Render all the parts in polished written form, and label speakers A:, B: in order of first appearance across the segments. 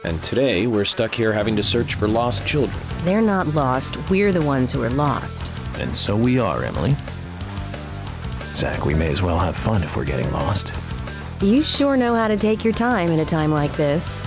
A: And today, we're stuck here having to search for lost children.
B: They're not lost. We're the ones who are lost.
A: And so we are, Emily. Zach, we may as well have fun if we're getting lost.
B: You sure know how to take your time in a time like this.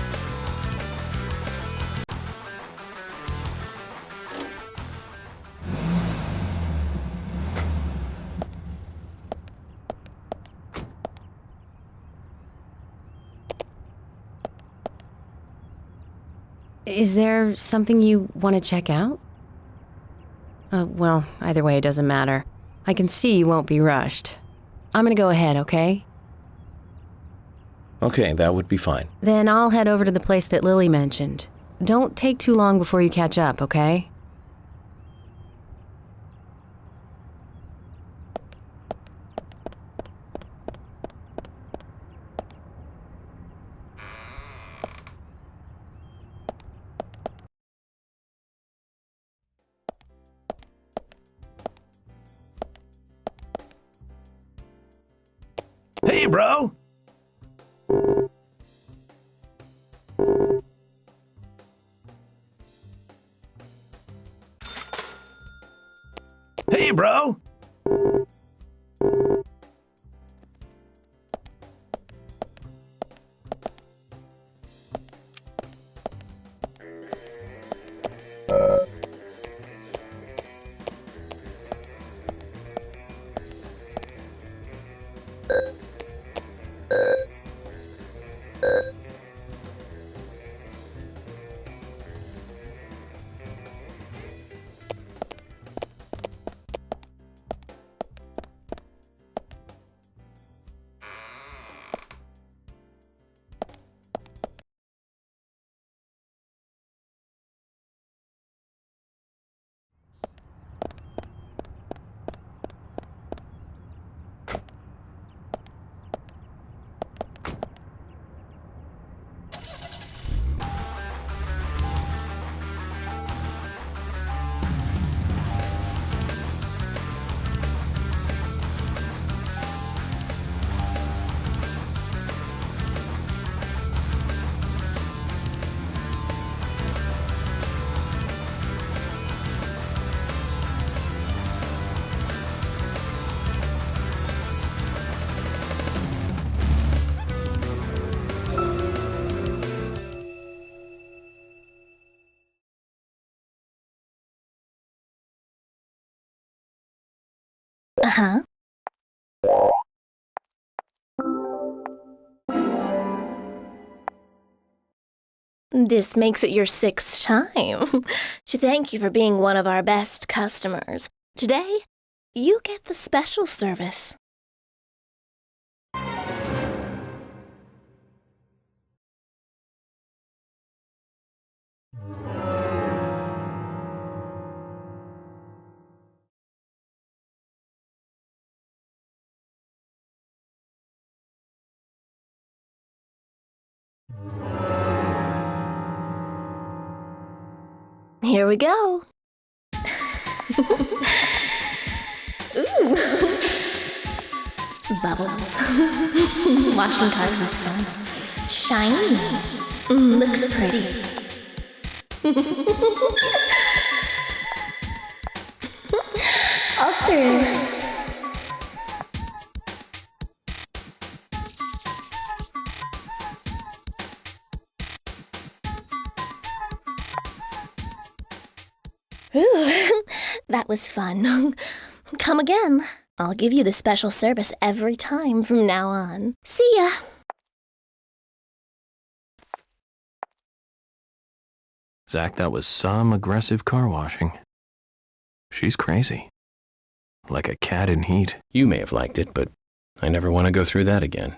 B: Is there something you want to check out? Well, either way, it doesn't matter. I can see you won't be rushed. I'm gonna go ahead, okay?
A: Okay, that would be fine.
B: Then I'll head over to the place that Lily mentioned. Don't take too long before you catch up, okay?
A: Hey, bro! Hey, bro!
C: Uh-huh. This makes it your 6th time. To thank you for being one of our best customers. Today, you get the special service. Here we go. Ooh. Bubbles. Washing cars is fun. Shiny. Looks pretty. Okay. Ooh, that was fun. Come again. I'll give you the special service every time from now on. See ya!
A: Zach, that was some aggressive car washing. She's crazy. Like a cat in heat. You may have liked it, but I never want to go through that again.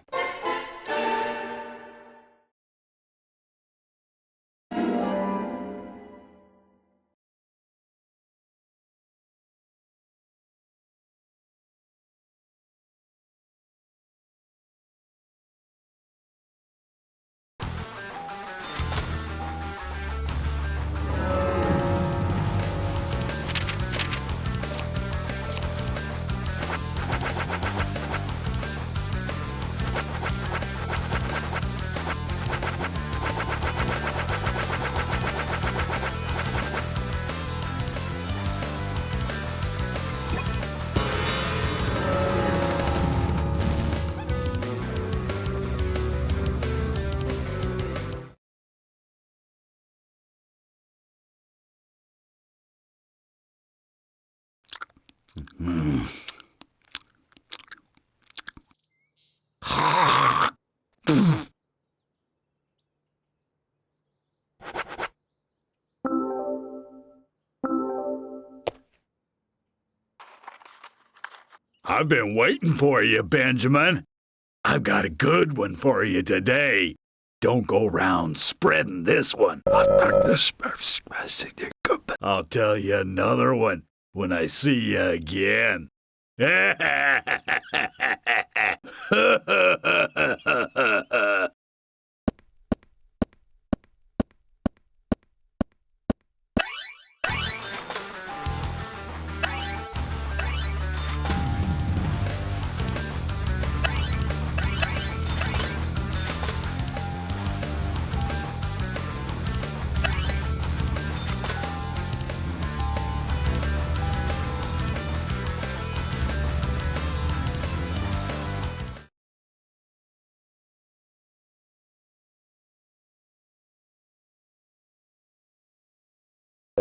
D: I've been waiting for you, Benjamin. I've got a good one for you today. Don't go round spreading this one. I'll tell you another one when I see you again.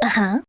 C: Uh-huh.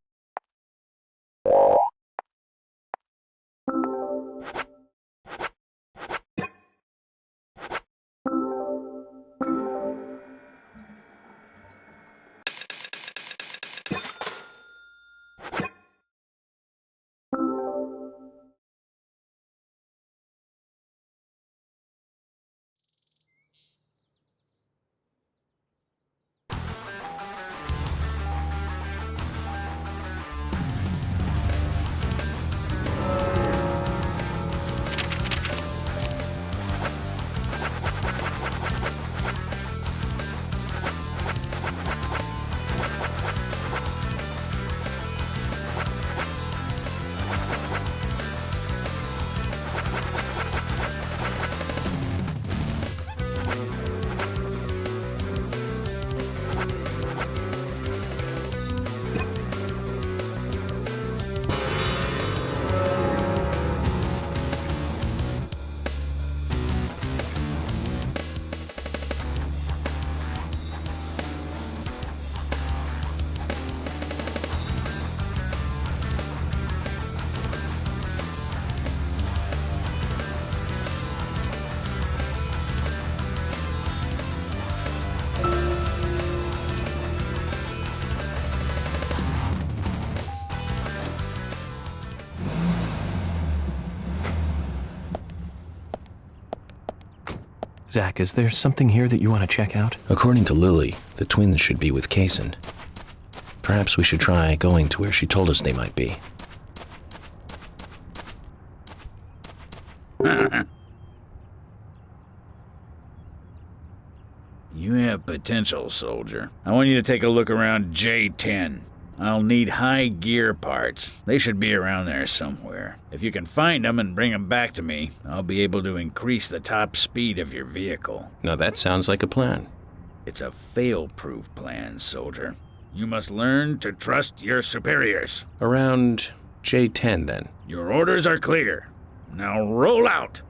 A: Zach, is there something here that you want to check out?
E: According to Lily, the twins should be with Kaysen. Perhaps we should try going to where she told us they might be.
D: You have potential, soldier. I want you to take a look around J10. I'll need high gear parts. They should be around there somewhere. If you can find them and bring them back to me, I'll be able to increase the top speed of your vehicle.
E: Now that sounds like a plan.
D: It's a fail-proof plan, soldier. You must learn to trust your superiors.
E: Around J10 then.
D: Your orders are clear. Now roll out!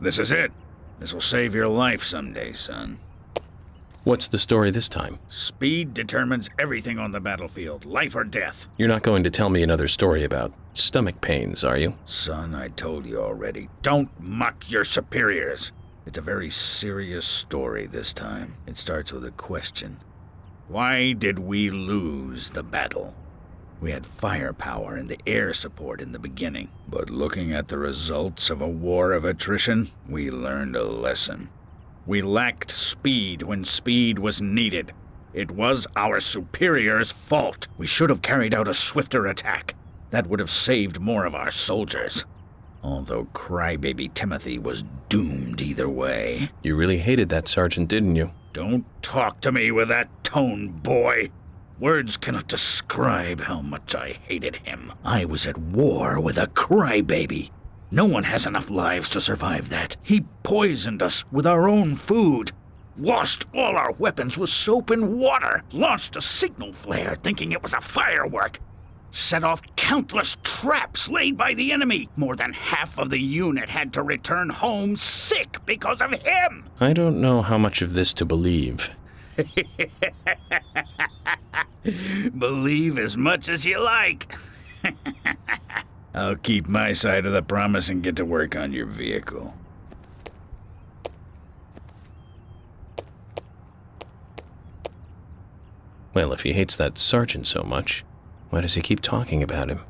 D: This is it. This will save your life someday, son.
E: What's the story this time?
D: Speed determines everything on the battlefield, life or death.
E: You're not going to tell me another story about stomach pains, are you?
D: Son, I told you already. Don't muck your superiors. It's a very serious story this time. It starts with a question. Why did we lose the battle? We had firepower and the air support in the beginning, but looking at the results of a war of attrition, we learned a lesson. We lacked speed when speed was needed. It was our superiors' fault. We should have carried out a swifter attack. That would have saved more of our soldiers. Although crybaby Timothy was doomed either way.
E: You really hated that sergeant, didn't you?
D: Don't talk to me with that tone, boy. Words cannot describe how much I hated him. I was at war with a crybaby. No one has enough lives to survive that. He poisoned us with our own food, washed all our weapons with soap and water, launched a signal flare thinking it was a firework, set off countless traps laid by the enemy. More than half of the unit had to return home sick because of him.
E: I don't know how much of this to believe.
D: Believe as much as you like. I'll keep my side of the promise and get to work on your vehicle.
E: Well, if he hates that sergeant so much, why does he keep talking about him?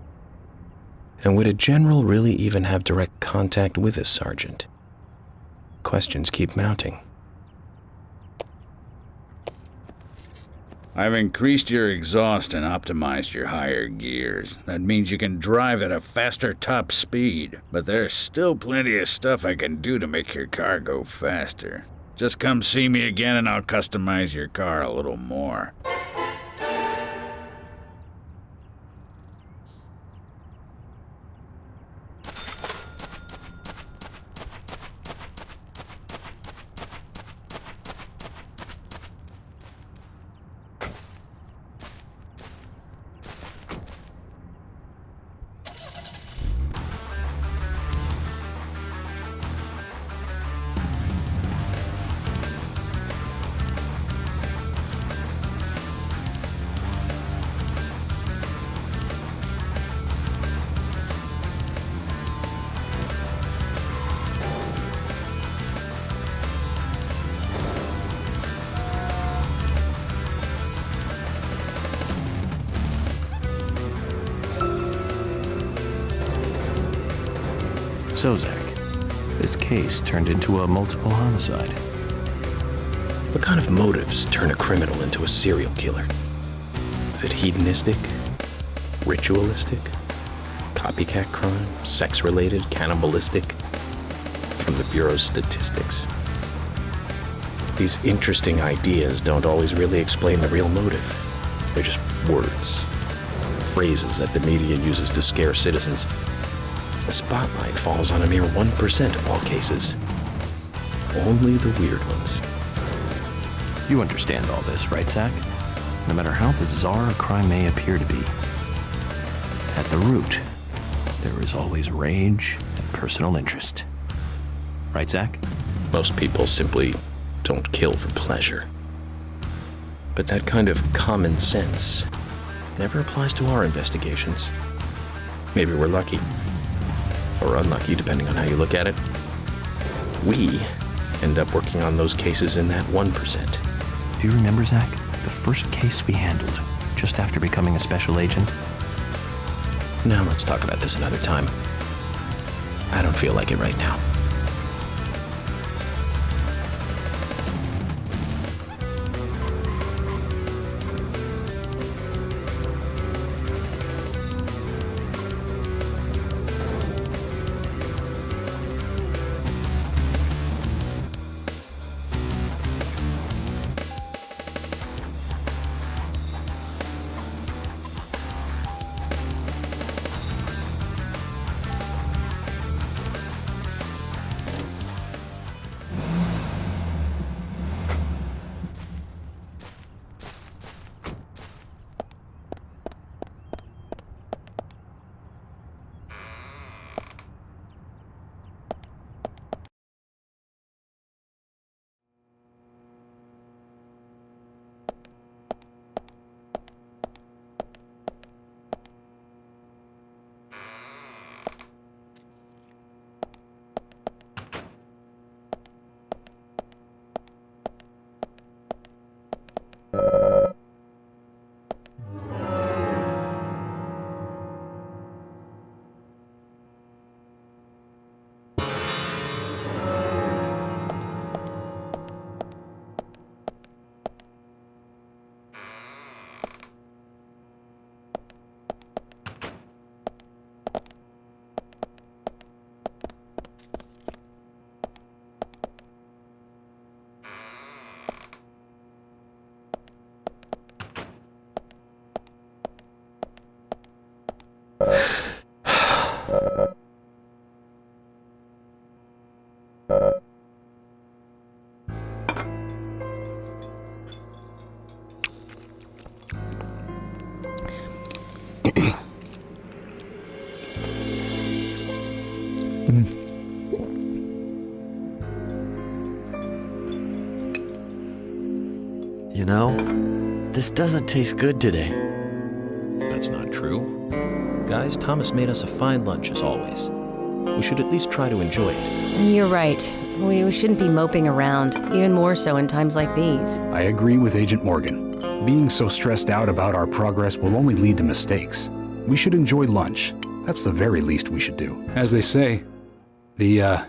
E: And would a general really even have direct contact with a sergeant? Questions keep mounting.
D: I've increased your exhaust and optimized your higher gears. That means you can drive at a faster top speed. But there's still plenty of stuff I can do to make your car go faster. Just come see me again and I'll customize your car a little more.
A: So, Zach, this case turned into a multiple homicide.
E: What kind of motives turn a criminal into a serial killer? Is it hedonistic? Ritualistic? Copycat crime? Sex-related? Cannibalistic? From the Bureau's statistics. These interesting ideas don't always really explain the real motive. They're just words. Phrases that the media uses to scare citizens. The spotlight falls on a mere 1% of all cases. Only the weird ones.
A: You understand all this, right, Zach? No matter how bizarre a crime may appear to be, at the root, there is always rage and personal interest. Right, Zach?
E: Most people simply don't kill for pleasure. But that kind of common sense never applies to our investigations. Maybe we're lucky. Or unlucky, depending on how you look at it. We end up working on those cases in that 1%.
A: Do you remember, Zach, the first case we handled just after becoming a special agent?
E: Now let's talk about this another time. I don't feel like it right now.
A: You know, this doesn't taste good today.
E: That's not true. Guys, Thomas made us a fine lunch as always. We should at least try to enjoy it.
B: You're right. We shouldn't be moping around, even more so in times like these.
F: I agree with Agent Morgan. Being so stressed out about our progress will only lead to mistakes. We should enjoy lunch. That's the very least we should do. As they say, the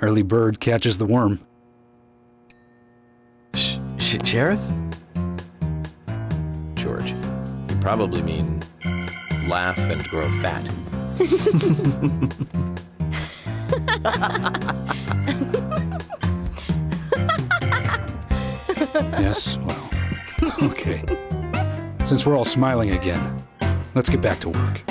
F: early bird catches the worm.
A: Sheriff?
E: George, you probably mean laugh and grow fat.
F: Yes, well, okay. Since we're all smiling again, let's get back to work.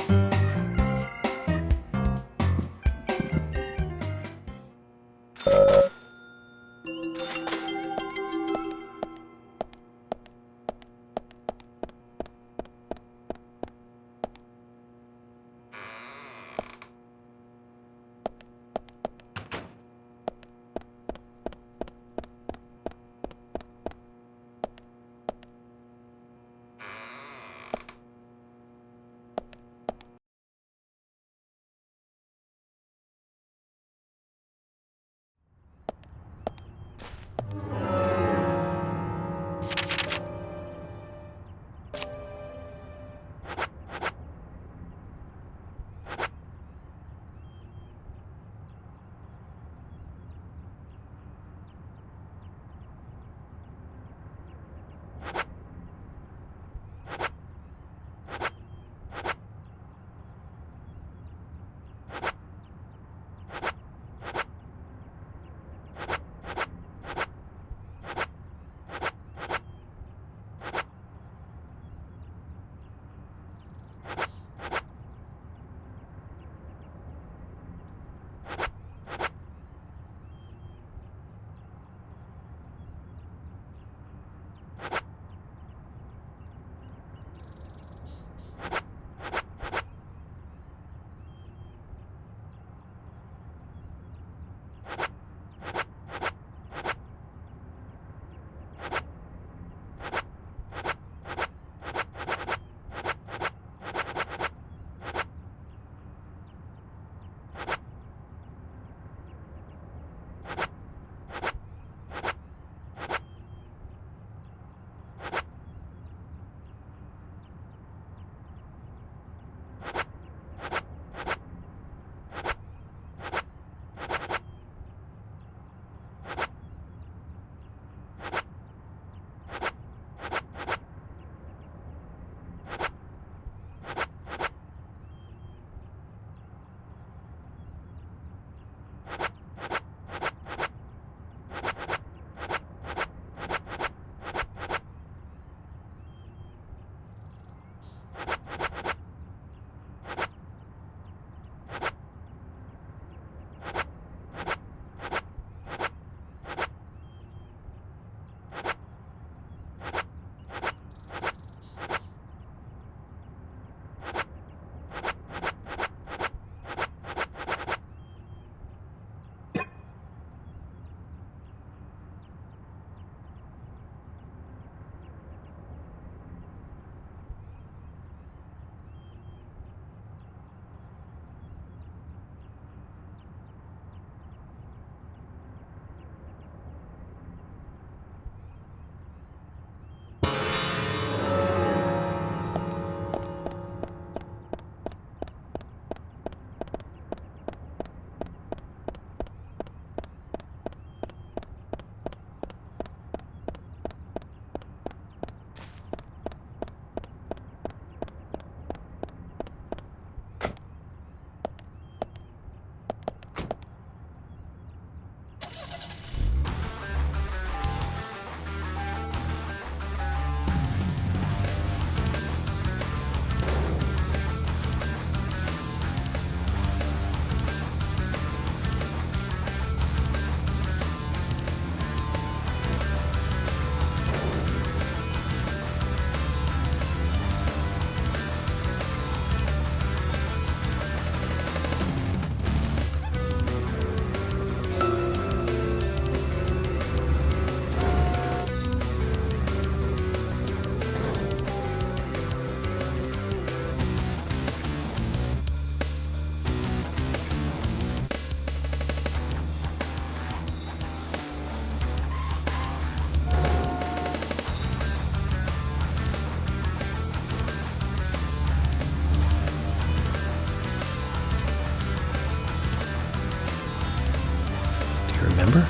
E: remember?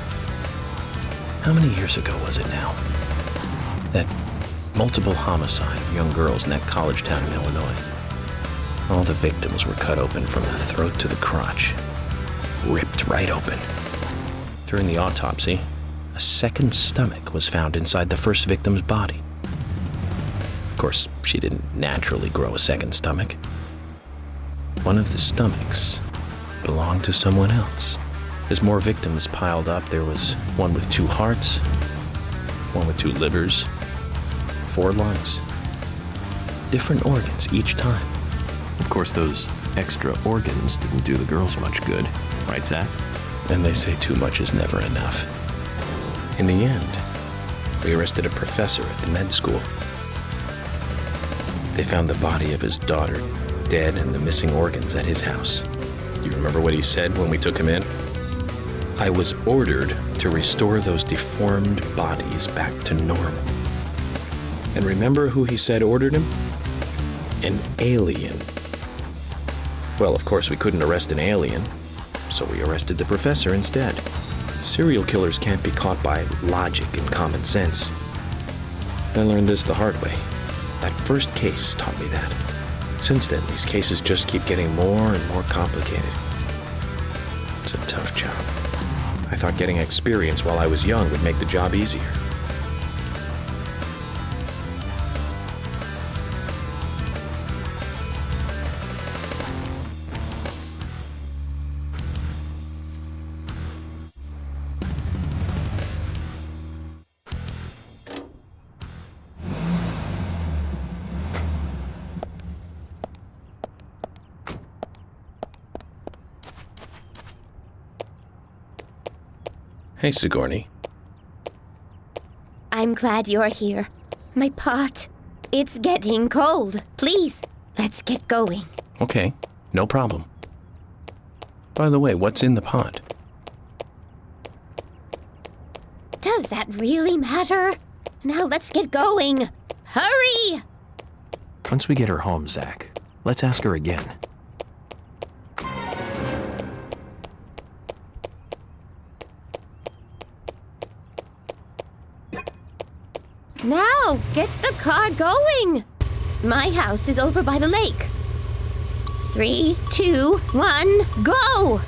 E: How many years ago was it now? That multiple homicide of young girls in that college town in Illinois. All the victims were cut open from the throat to the crotch. Ripped right open. During the autopsy, a second stomach was found inside the first victim's body. Of course, she didn't naturally grow a second stomach. One of the stomachs belonged to someone else. As more victims piled up, there was one with 2 hearts, one with 2 livers, 4 lungs. Different organs each time.
A: Of course, those extra organs didn't do the girls much good, right, Zach?
E: And they say too much is never enough. In the end, we arrested a professor at the med school. They found the body of his daughter dead and the missing organs at his house. Do you remember what he said when we took him in? I was ordered to restore those deformed bodies back to normal. And remember who he said ordered him? An alien. Well, of course, we couldn't arrest an alien, so we arrested the professor instead. Serial killers can't be caught by logic and common sense. I learned this the hard way. That first case taught me that. Since then, these cases just keep getting more and more complicated. It's a tough job. I thought getting experience while I was young would make the job easier. Hey, Sigourney.
C: I'm glad you're here. My pot, it's getting cold. Please, let's get going.
E: Okay, no problem. By the way, what's in the pot?
C: Does that really matter? Now let's get going. Hurry!
A: Once we get her home, Zach, let's ask her again.
C: Now, get the car going. My house is over by the lake. 3, 2, 1, go!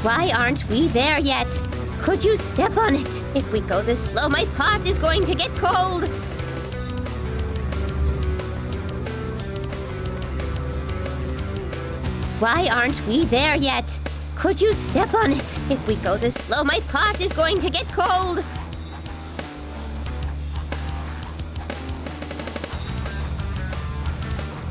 C: Why aren't we there yet? Could you step on it? If we go this slow, my pot is going to get cold. Why aren't we there yet? Could you step on it? If we go this slow, my pot is going to get cold.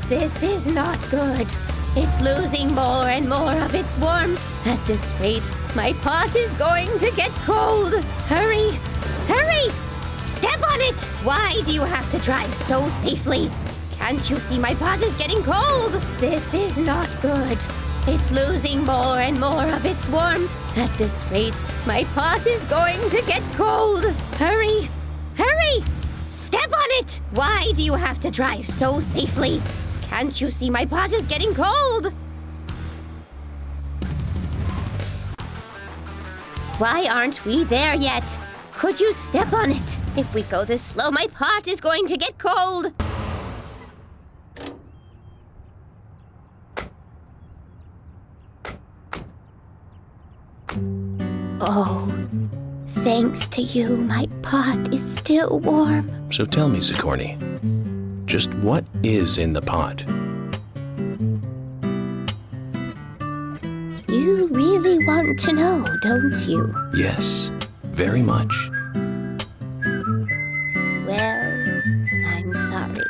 C: This is not good. It's losing more and more of its warmth. At this rate, my pot is going to get cold. Hurry! Hurry! Step on it! Why do you have to drive so safely? Can't you see my pot is getting cold? This is not good. It's losing more and more of its warmth. At this rate, my pot is going to get cold. Hurry! Hurry! Step on it! Why do you have to drive so safely? Can't you see my pot is getting cold? Why aren't we there yet? Could you step on it? If we go this slow, my pot is going to get cold. Oh, thanks to you, my pot is still warm.
E: So tell me, Sigourney, just what is in the pot?
C: You really want to know, don't you?
E: Yes, very much.
C: Well, I'm sorry.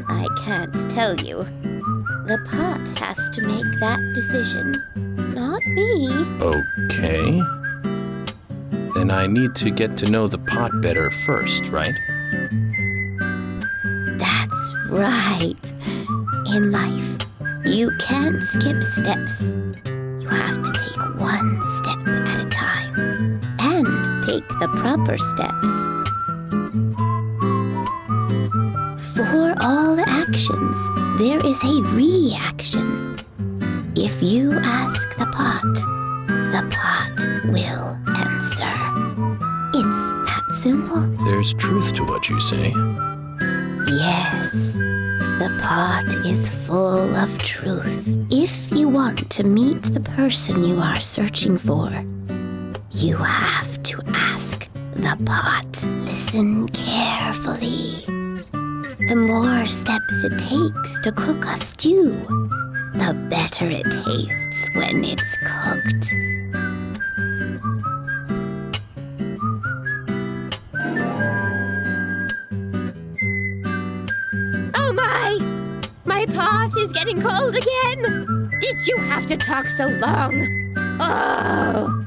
C: I can't tell you. The pot has to make that decision, not me.
E: Okay. Then I need to get to know the pot better first, right?
C: Right. In life, you can't skip steps. You have to take one step at a time and take the proper steps. For all actions, there is a reaction. If you ask the pot will answer. It's that simple.
A: There's truth to what you say.
C: Yes, the pot is full of truth. If you want to meet the person you are searching for, you have to ask the pot. Listen carefully. The more steps it takes to cook a stew, the better it tastes when it's cooked. Oh my! My pot is getting cold again! Did you have to talk so long? Oh!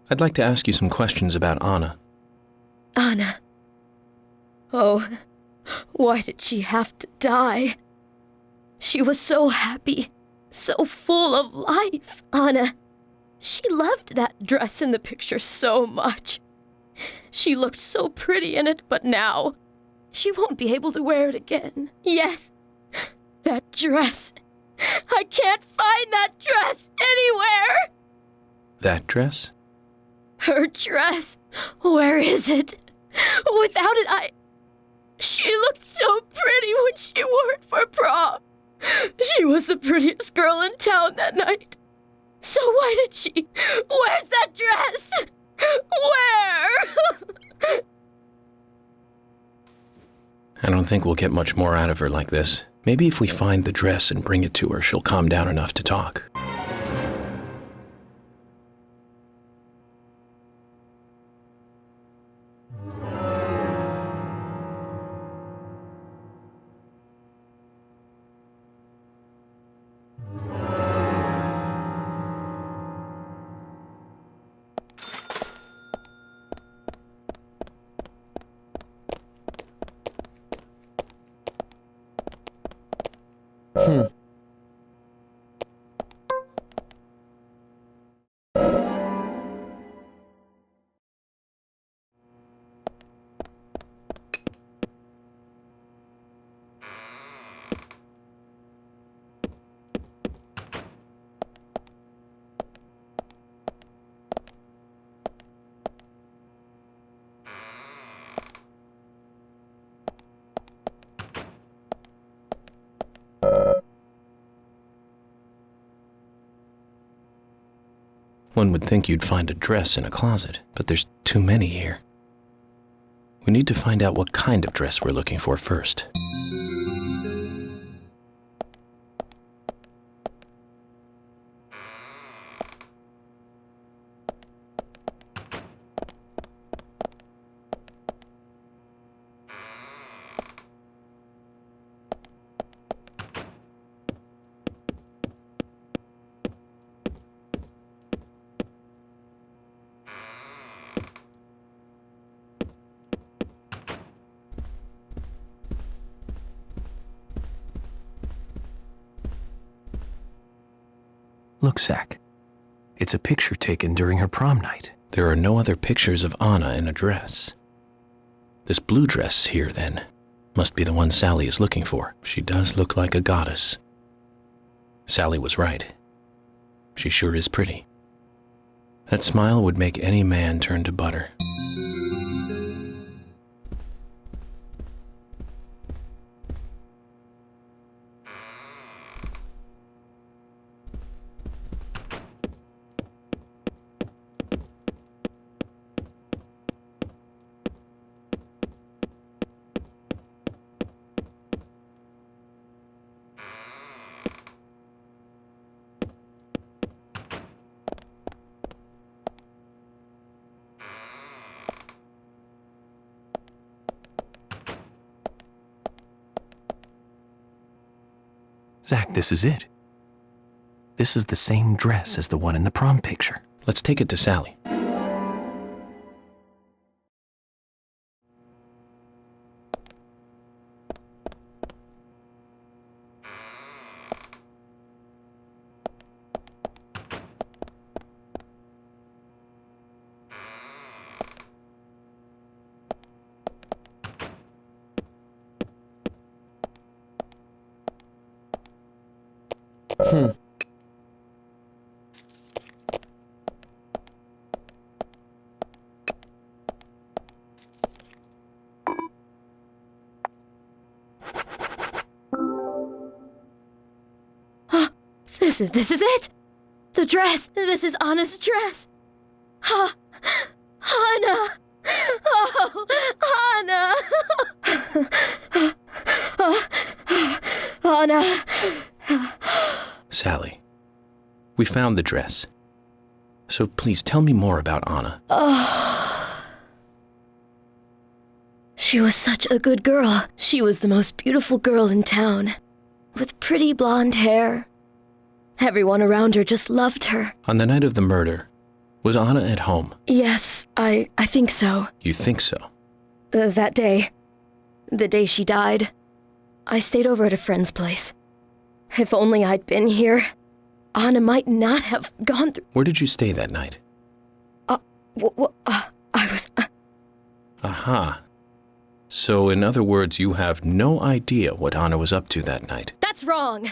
E: I'd like to ask you some questions about Anna.
G: Anna. Oh, why did she have to die? She was so happy, so full of life. Anna, she loved that dress in the picture so much. She looked so pretty in it, but now she won't be able to wear it again. Yes, that dress. I can't find that dress anywhere.
E: That dress?
G: Her dress. Where is it? Without it, She looked so pretty when she wore it for prom. She was the prettiest girl in town that night. So why did she? Where's that dress? Where?
E: I don't think we'll get much more out of her like this. Maybe if we find the dress and bring it to her, she'll calm down enough to talk. One would think you'd find a dress in a closet, but there's too many here. We need to find out what kind of dress we're looking for first.
A: Look, Zach. It's a picture taken during her prom night.
E: There are no other pictures of Anna in a dress. This blue dress here, then, must be the one Sally is looking for. She does look like a goddess. Sally was right. She sure is pretty. That smile would make any man turn to butter.
A: Zach, this is it. This is the same dress as the one in the prom picture.
E: Let's take it to Sally.
G: This is it! The dress! This is Anna's dress! Anna! Oh, Anna! Anna!
E: Sally, We found the dress. So please tell me more about Anna.
G: Oh. She was such a good girl. She was the most beautiful girl in town, with pretty blonde hair. Everyone around her just loved her.
E: On the night of the murder, was Anna at home?
G: Yes, I think so.
E: You think so?
G: That day. The day she died. I stayed over at a friend's place. If only I'd been here, Anna might not have gone through...
E: Where did you stay that night?
G: I was...
E: Aha. So, in other words, you have no idea what Anna was up to that night.
G: That's wrong!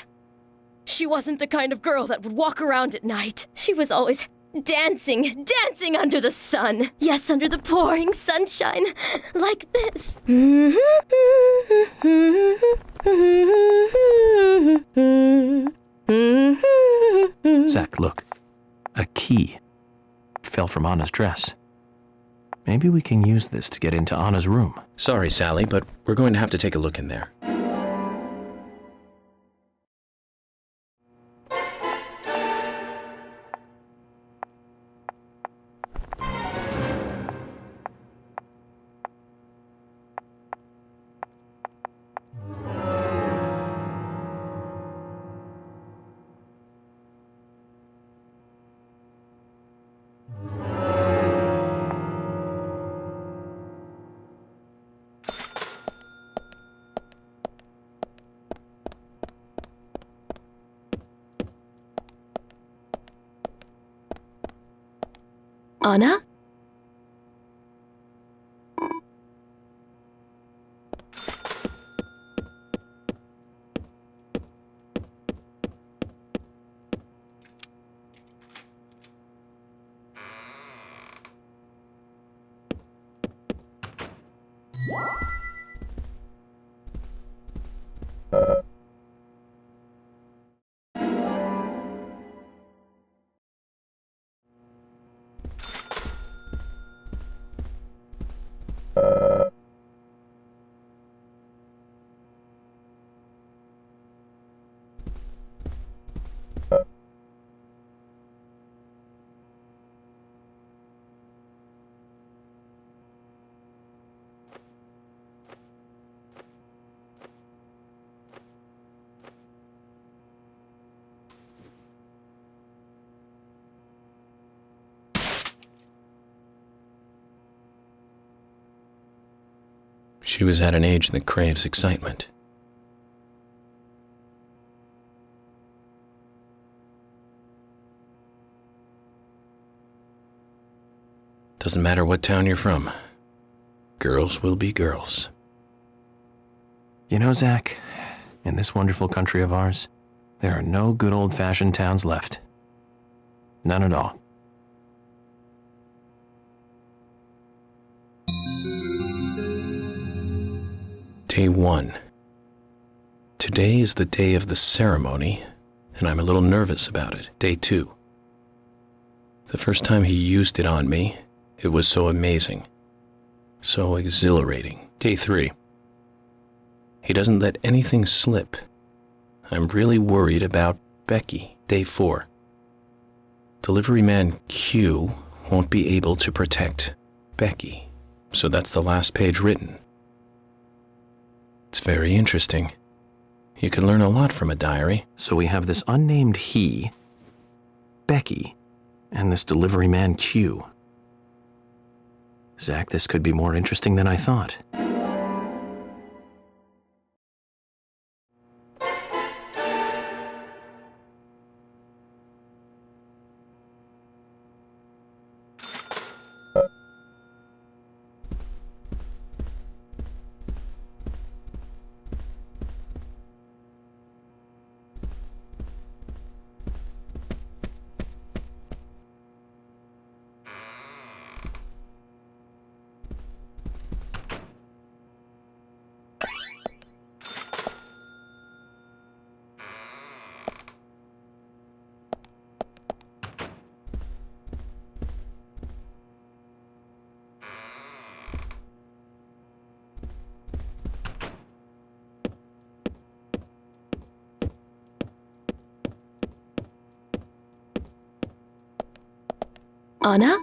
G: She wasn't the kind of girl that would walk around at night. She was always dancing under the sun. Yes, under the pouring sunshine, like this.
A: Zach, look. A key. Fell from Anna's dress. Maybe we can use this to get into Anna's room.
E: Sorry, Sally, but we're going to have to take a look in there.
G: Anna?
E: She was at an age that craves excitement. Doesn't matter what town you're from. Girls will be girls.
A: You know, Zach, in this wonderful country of ours, there are no good old-fashioned towns left. None at all.
E: Day 1. Today is the day of the ceremony, and I'm a little nervous about it. Day 2. The first time he used it on me, it was so amazing, so exhilarating. Day 3. He doesn't let anything slip. I'm really worried about Becky. Day 4. Delivery man Q won't be able to protect Becky, so that's the last page written. It's very interesting. You can learn a lot from a diary.
A: So we have this unnamed he, Becky, and this delivery man Q. Zach, this could be more interesting than I thought.
G: Anna?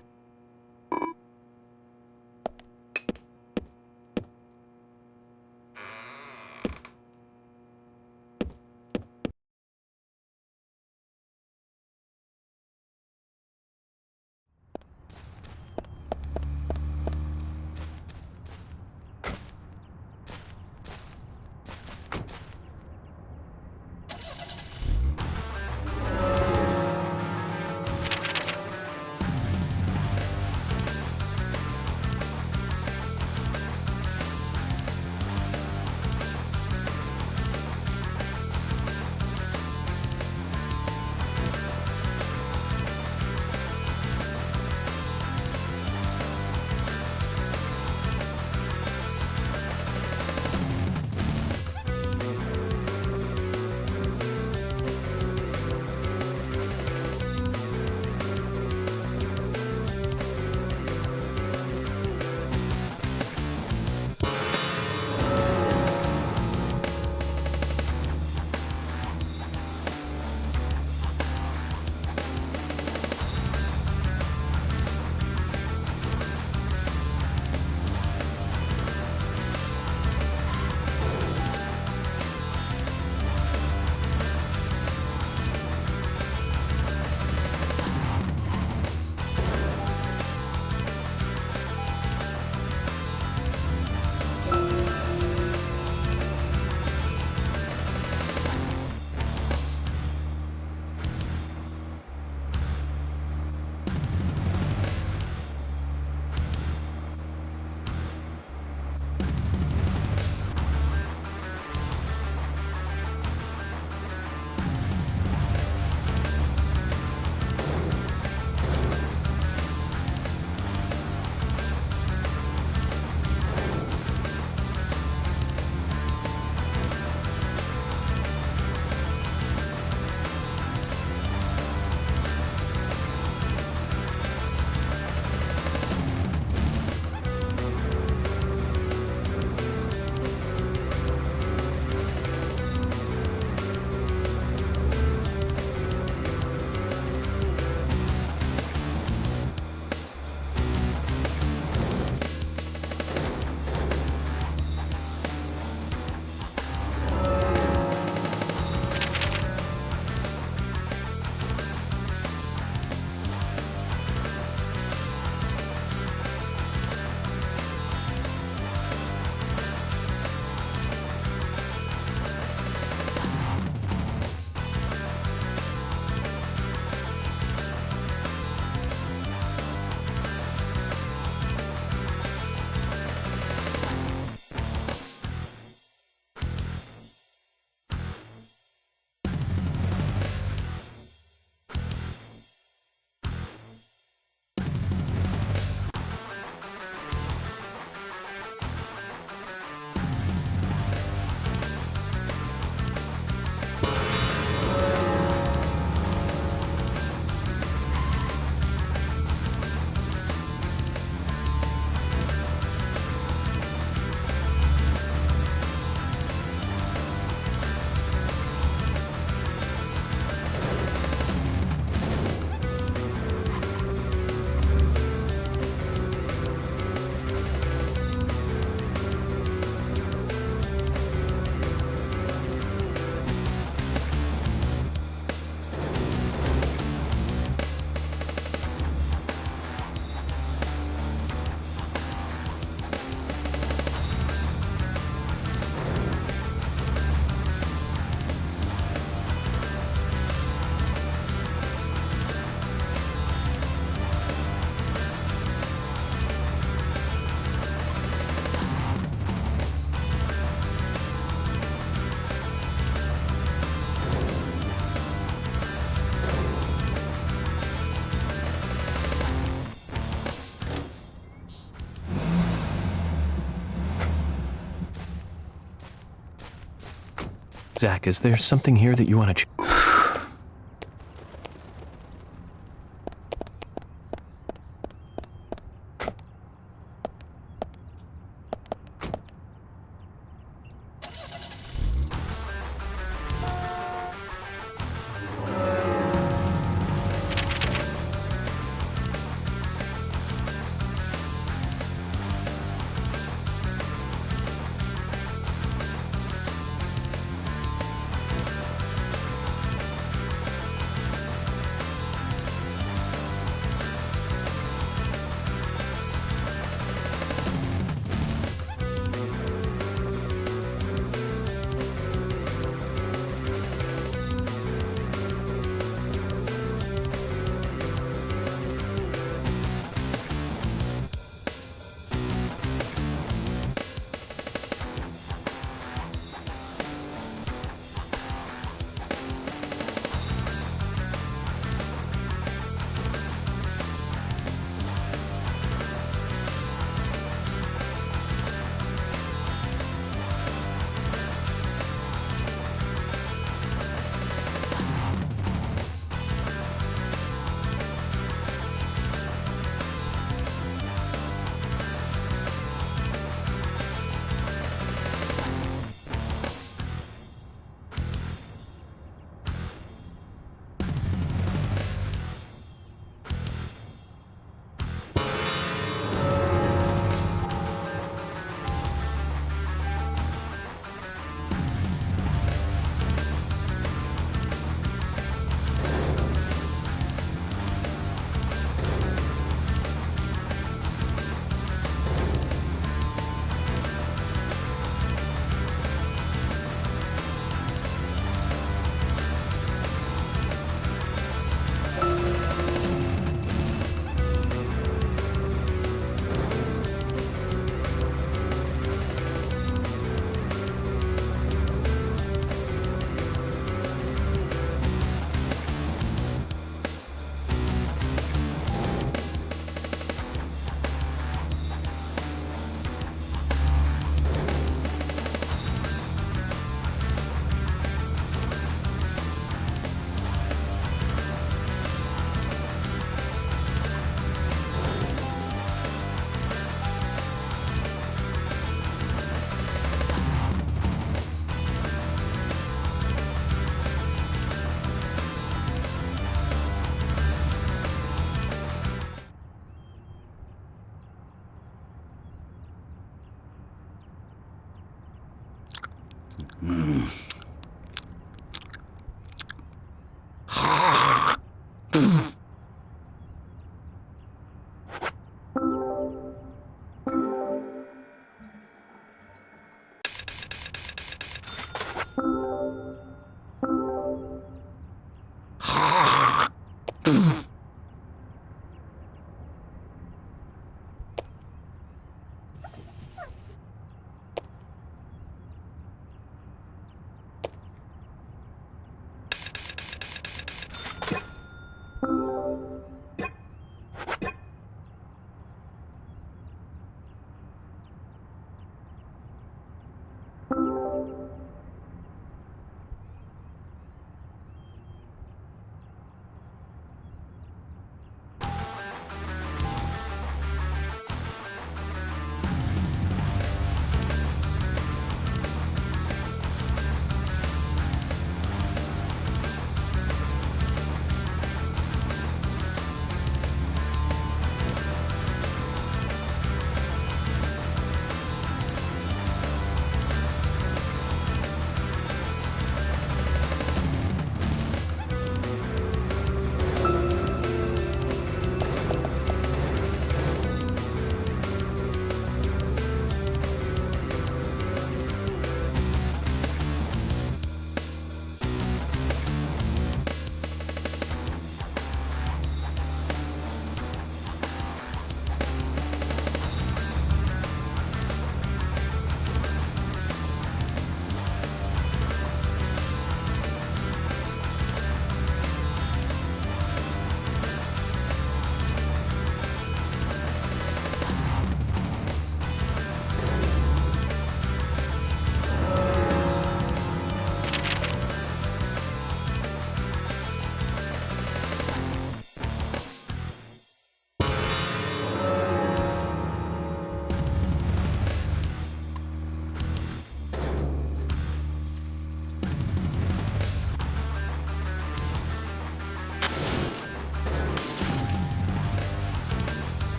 A: Zach, is there something here that you want to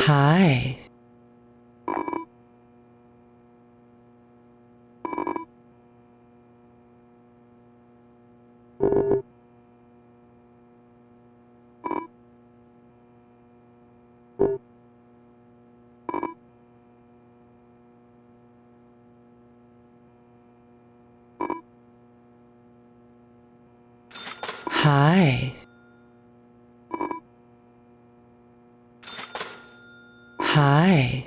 B: Hi. Hi. Hi.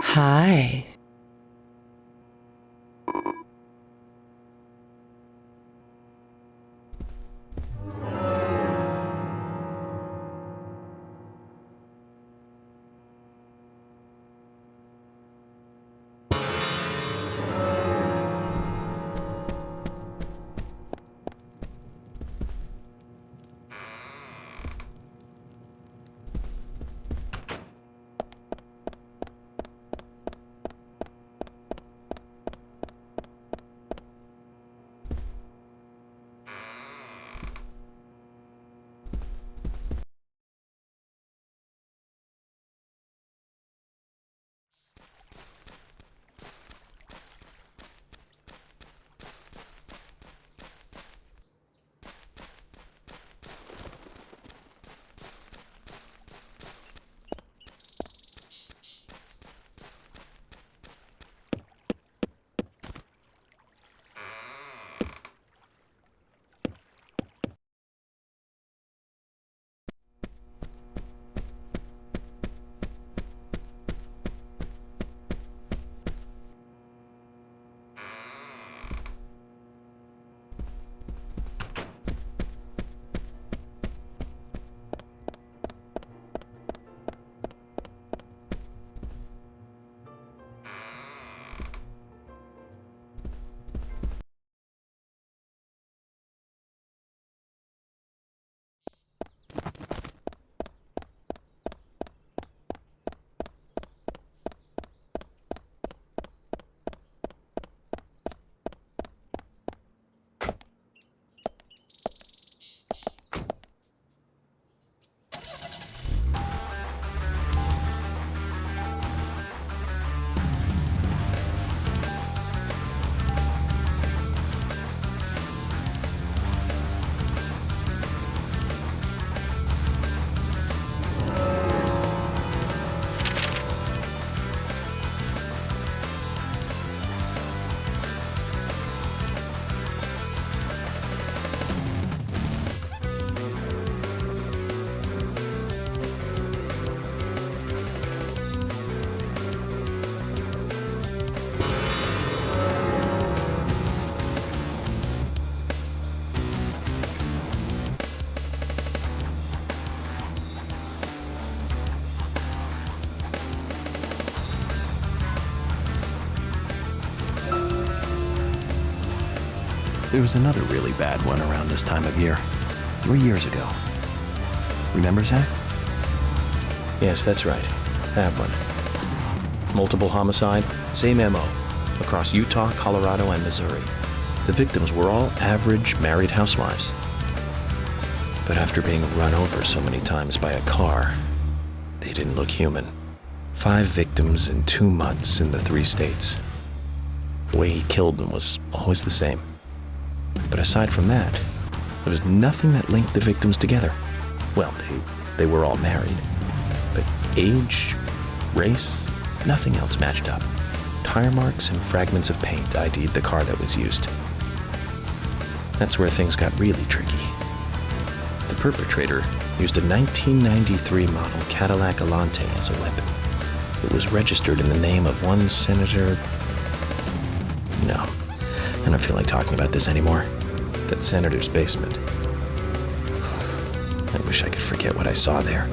B: Hi.
A: There was another really bad one around this time of year. 3 years ago. Remember, Zach?
E: Yes, that's right. That one. Multiple homicide, same MO, across Utah, Colorado, and Missouri. The victims were all average married housewives. But after being run over so many times by a car, they didn't look human. 5 victims in 2 months in the 3 states. The way he killed them was always the same. But aside from that, there was nothing that linked the victims together. Well, they were all married. But age, race, nothing else matched up. Tire marks and fragments of paint ID'd the car that was used. That's where things got really tricky. The perpetrator used a 1993 model Cadillac Alante as a weapon. It was registered in the name of one Senator... No, I don't feel like talking about this anymore. That senator's basement. I wish I could forget what I saw there.